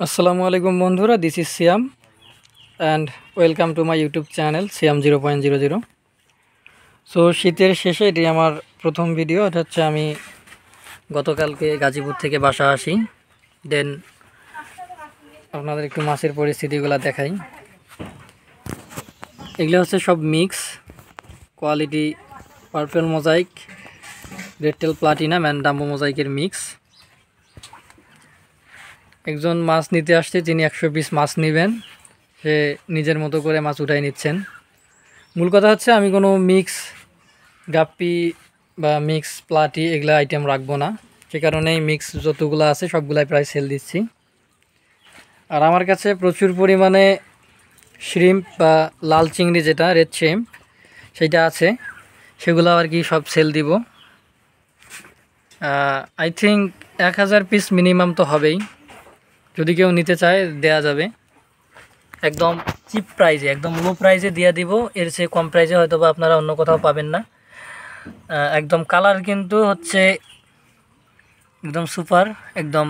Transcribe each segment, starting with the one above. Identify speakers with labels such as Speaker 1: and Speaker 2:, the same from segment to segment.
Speaker 1: আসসালামু আলাইকুম বন্ধুরা, this is Siam and welcome to my YouTube channel Siam 0.00। So শীতের শেষে এটি আমার প্রথম ভিডিও। এটা হচ্ছে আমি গতকালকে গাজীপুর থেকে বাসা আসি। দেন আপনাদের একটু মাছের পরিস্থিতিগুলো দেখাই। এগুলো হচ্ছে সব mix quality, purple mosaic, redtail platinum and dumbo মোজাইকের মিক্স। একজন মাছ নিতে আসছে, তিনি 100 পিস মাছ নেবেন, সে নিজের মতো করে মাছ উঠাই নিচ্ছেন। মূল কথা হচ্ছে আমি কোনো মিক্স গাপ্পি বা মিক্স প্লাটি এগুলো আইটেম রাখবো না, সে কারণেই মিক্স যতগুলো আছে সবগুলাই প্রায় সেল দিচ্ছি। আর আমার কাছে প্রচুর পরিমাণে শ্রিম্প বা লাল চিংড়ি, যেটা রেড শ্রিম্প, সেটা আছে, সেগুলো আর কি সব সেল দিব। আই থিঙ্ক 1000 পিস মিনিমাম তো হবেই। যদি কেউ নিতে চায় দেয়া যাবে, একদম চিপ প্রাইজে, একদম লো প্রাইজে দিয়ে দিব। এর চেয়ে কম প্রাইজে হয়তো বা আপনারা অন্য কোথাও পাবেন না। একদম কালার কিন্তু হচ্ছে একদম সুপার, একদম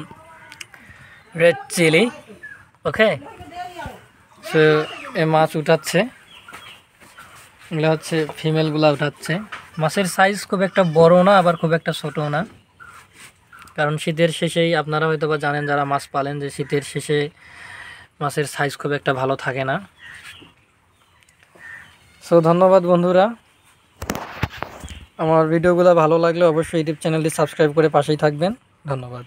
Speaker 1: রেড চিলি। ওকে, সো এ মাছ উঠাচ্ছে, এগুলো হচ্ছে ফিমেলগুলা উঠাচ্ছে। মাছের সাইজ খুব একটা বড় না, আবার খুব একটা ছোটো না, কারণ শীতের শেষেই আপনারা হয়তো বা জানেন যারা মাছ পালেন যে শীতের শেষে মাছের সাইজ খুব একটা ভালো থাকে না। সো ধন্যবাদ বন্ধুরা, আমার ভিডিওগুলো ভালো লাগলে অবশ্যই ইউটিউব চ্যানেলটি সাবস্ক্রাইব করে পাশেই থাকবেন। ধন্যবাদ।